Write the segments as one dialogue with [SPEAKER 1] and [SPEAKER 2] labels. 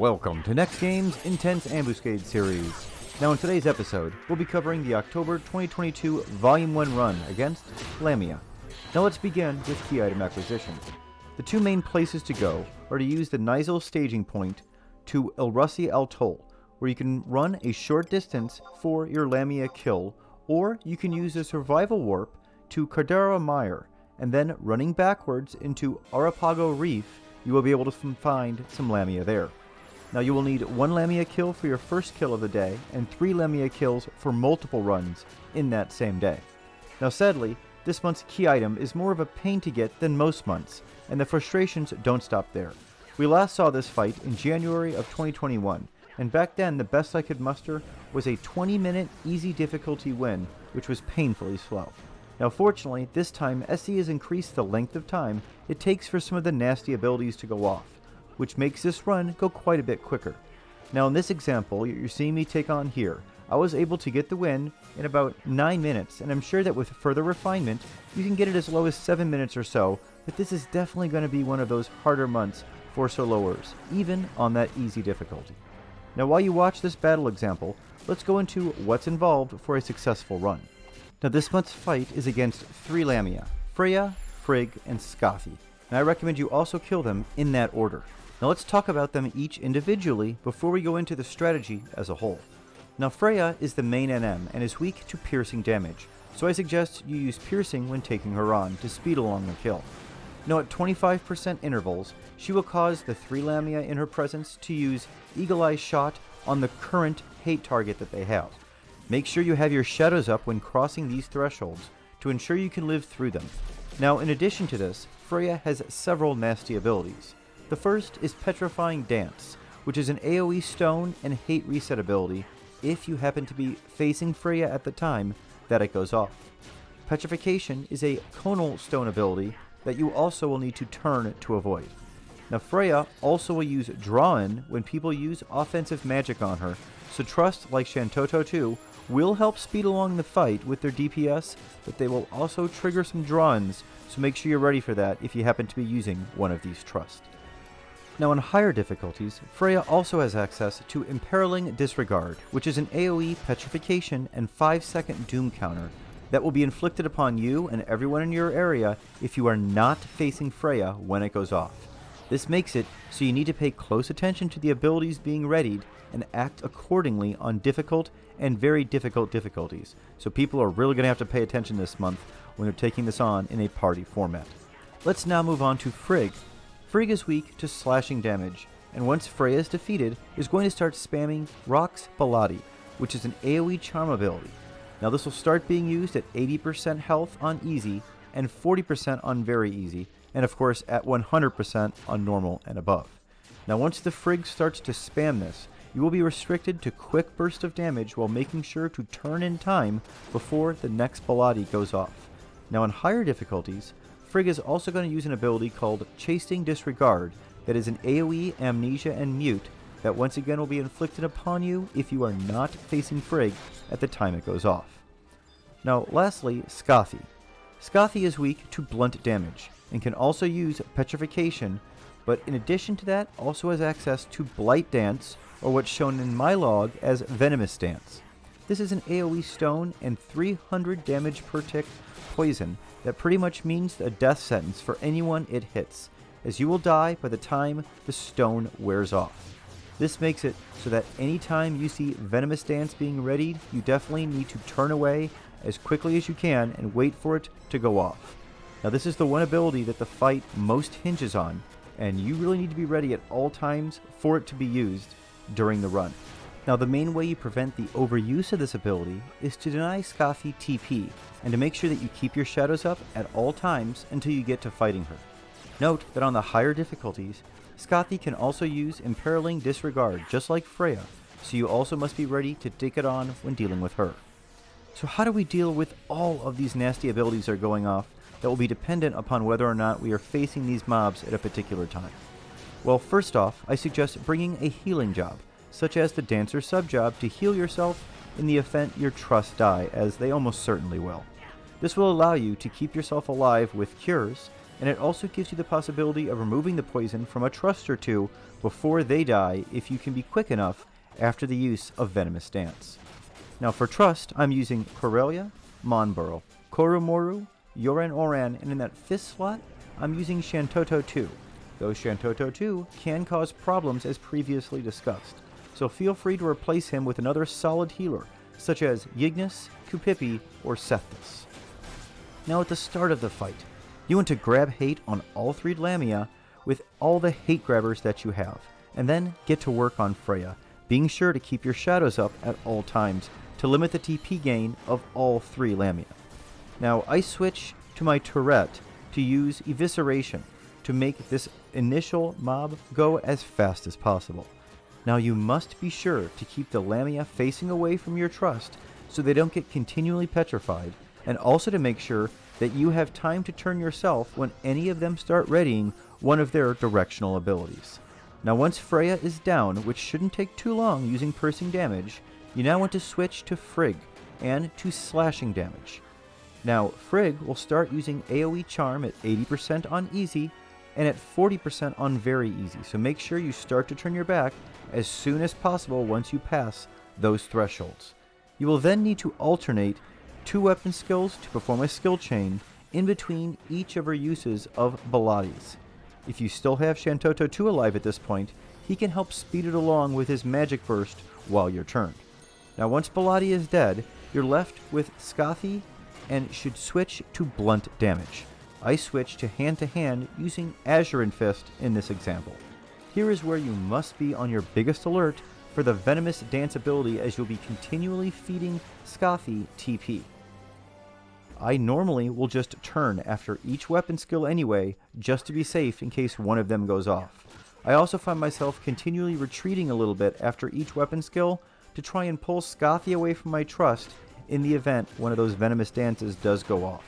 [SPEAKER 1] Welcome to NEXTGames' Intense Ambuscade series. Now in today's episode, we'll be covering the October 2022 Volume 1 run against Lamia. Now let's begin with key item acquisition. The two main places to go are to use the Nizal staging point to El Russi Al Tol, where you can run a short distance for your Lamia kill, or you can use a survival warp to Cardera Mire, and then running backwards into Arapago Reef, you will be able to find some Lamia there. Now you will need one Lamia kill for your first kill of the day, and 3 Lamia kills for multiple runs in that same day. Now sadly, this month's key item is more of a pain to get than most months, and the frustrations don't stop there. We last saw this fight in January of 2021, and back then the best I could muster was a 20-minute easy difficulty win, which was painfully slow. Now fortunately, this time SE has increased the length of time it takes for some of the nasty abilities to go off, which makes this run go quite a bit quicker. Now in this example you're seeing me take on here, I was able to get the win in about 9 minutes, and I'm sure that with further refinement you can get it as low as 7 minutes or so, but this is definitely going to be one of those harder months for soloers, even on that easy difficulty. Now while you watch this battle example, let's go into what's involved for a successful run. Now this month's fight is against 3 Lamia, Freya, Frigg, and Scothy, and I recommend you also kill them in that order. Now let's talk about them each individually before we go into the strategy as a whole. Now Freya is the main NM and is weak to piercing damage, so I suggest you use piercing when taking her on to speed along the kill. Now at 25% intervals, she will cause the 3 Lamia in her presence to use Eagle Eye Shot on the current hate target that they have. Make sure you have your shadows up when crossing these thresholds to ensure you can live through them. Now in addition to this, Freya has several nasty abilities. The first is Petrifying Dance, which is an AoE stone and hate reset ability if you happen to be facing Freya at the time that it goes off. Petrification is a conal stone ability that you also will need to turn to avoid. Now Freya also will use Draw-In when people use offensive magic on her, so trust, like Shantoto 2, will help speed along the fight with their DPS, but they will also trigger some draw-ins, so make sure you're ready for that if you happen to be using one of these trust. Now on higher difficulties, Freya also has access to Imperiling Disregard, which is an AoE petrification and 5-second doom counter that will be inflicted upon you and everyone in your area if you are not facing Freya when it goes off. This makes it so you need to pay close attention to the abilities being readied and act accordingly on difficult and very difficult difficulties, so people are really going to have to pay attention this month when they're taking this on in a party format. Let's now move on to Frigg. Frigg is weak to slashing damage, and once Freya is defeated, is going to start spamming Rox Baladi, which is an AoE charm ability. Now this will start being used at 80% health on easy and 40% on very easy, and of course at 100% on normal and above. Now once the Frigg starts to spam this, you will be restricted to quick burst of damage while making sure to turn in time before the next Baladi goes off. Now on higher difficulties, Frigg is also going to use an ability called Chasing Disregard that is an AoE Amnesia and Mute that once again will be inflicted upon you if you are not facing Frigg at the time it goes off. Now lastly, Scothy. Scothy is weak to blunt damage and can also use Petrification, but in addition to that also has access to Blight Dance, or what's shown in my log as Venomous Dance. This is an AoE stone and 300 damage per tick poison that pretty much means a death sentence for anyone it hits, as you will die by the time the stone wears off. This makes it so that anytime you see Venomous Dance being readied, you definitely need to turn away as quickly as you can and wait for it to go off. Now this is the one ability that the fight most hinges on, and you really need to be ready at all times for it to be used during the run. Now the main way you prevent the overuse of this ability is to deny Scothy TP, and to make sure that you keep your shadows up at all times until you get to fighting her. Note that on the higher difficulties, Scothy can also use Imperiling Disregard just like Freya, so you also must be ready to take it on when dealing with her. So how do we deal with all of these nasty abilities that are going off that will be dependent upon whether or not we are facing these mobs at a particular time? Well, first off, I suggest bringing a healing job, such as the Dancer sub-job, to heal yourself in the event your trusts die, as they almost certainly will. This will allow you to keep yourself alive with cures, and it also gives you the possibility of removing the poison from a trust or two before they die if you can be quick enough after the use of Venomous Dance. Now for trust, I'm using Corellia, Monburl, Koromoru, Yoran Oran, and in that 5th slot, I'm using Shantoto 2. Though Shantoto 2 can cause problems as previously discussed, so feel free to replace him with another solid healer, such as Yignis, Kupipi, or Sethus. Now at the start of the fight, you want to grab hate on all 3 Lamia with all the hate grabbers that you have, and then get to work on Freya, being sure to keep your shadows up at all times to limit the TP gain of all 3 Lamia. Now I switch to my turret to use Evisceration to make this initial mob go as fast as possible. Now you must be sure to keep the Lamia facing away from your trust so they don't get continually petrified, and also to make sure that you have time to turn yourself when any of them start readying one of their directional abilities. Now once Freya is down, which shouldn't take too long using piercing damage, you now want to switch to Frigg and to slashing damage. Now Frigg will start using AoE Charm at 80% on easy and at 40% on very easy, so make sure you start to turn your back as soon as possible once you pass those thresholds. You will then need to alternate 2 weapon skills to perform a skill chain in between each of her uses of Balades. If you still have Shantoto 2 alive at this point, he can help speed it along with his magic burst while you're turned. Now once Baladi is dead, you're left with Scathy and should switch to blunt damage. I switch to hand using Azurin Fist in this example. Here is where you must be on your biggest alert for the Venomous Dance ability, as you'll be continually feeding Scathy TP. I normally will just turn after each weapon skill anyway, just to be safe in case one of them goes off. I also find myself continually retreating a little bit after each weapon skill to try and pull Scathy away from my trust in the event one of those Venomous Dances does go off.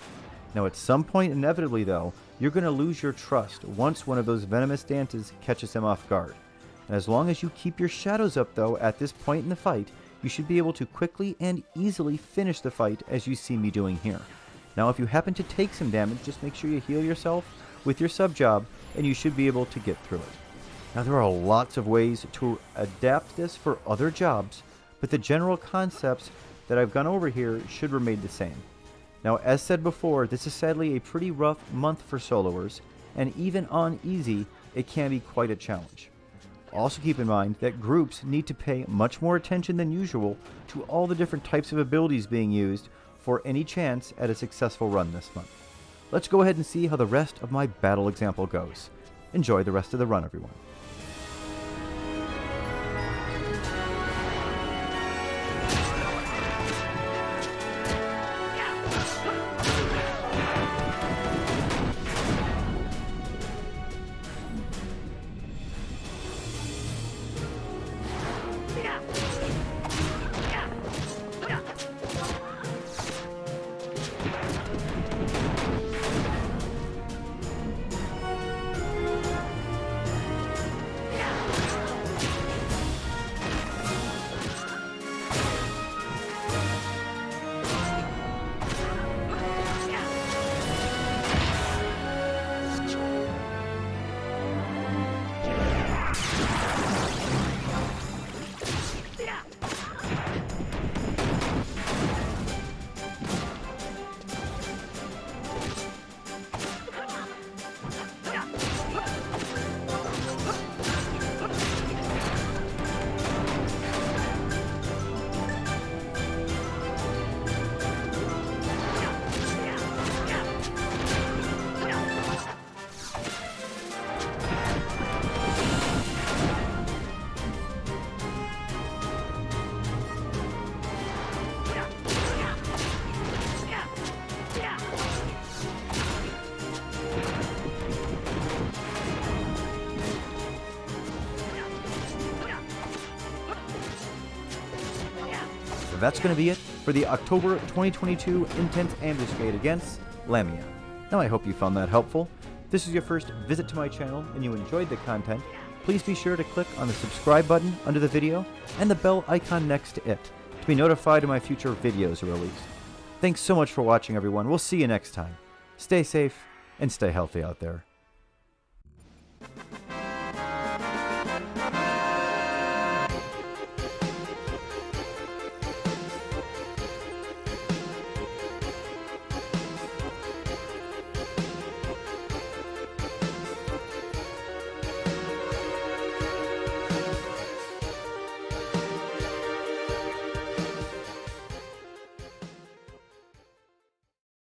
[SPEAKER 1] Now at some point inevitably though, you're going to lose your trust once one of those Venomous Dances catches him off guard. And as long as you keep your shadows up though at this point in the fight, you should be able to quickly and easily finish the fight as you see me doing here. Now if you happen to take some damage, just make sure you heal yourself with your sub job and you should be able to get through it. Now there are lots of ways to adapt this for other jobs, but the general concepts that I've gone over here should remain the same. Now as said before, this is sadly a pretty rough month for soloers, and even on easy, it can be quite a challenge. Also keep in mind that groups need to pay much more attention than usual to all the different types of abilities being used for any chance at a successful run this month. Let's go ahead and see how the rest of my battle example goes. Enjoy the rest of the run, everyone. That's going to be it for the October 2022 Intense Ambuscade against Lamia. Now I hope you found that helpful. If this is your first visit to my channel and you enjoyed the content, please be sure to click on the subscribe button under the video and the bell icon next to it to be notified when my future videos are released. Thanks so much for watching, everyone. We'll see you next time. Stay safe and stay healthy out there.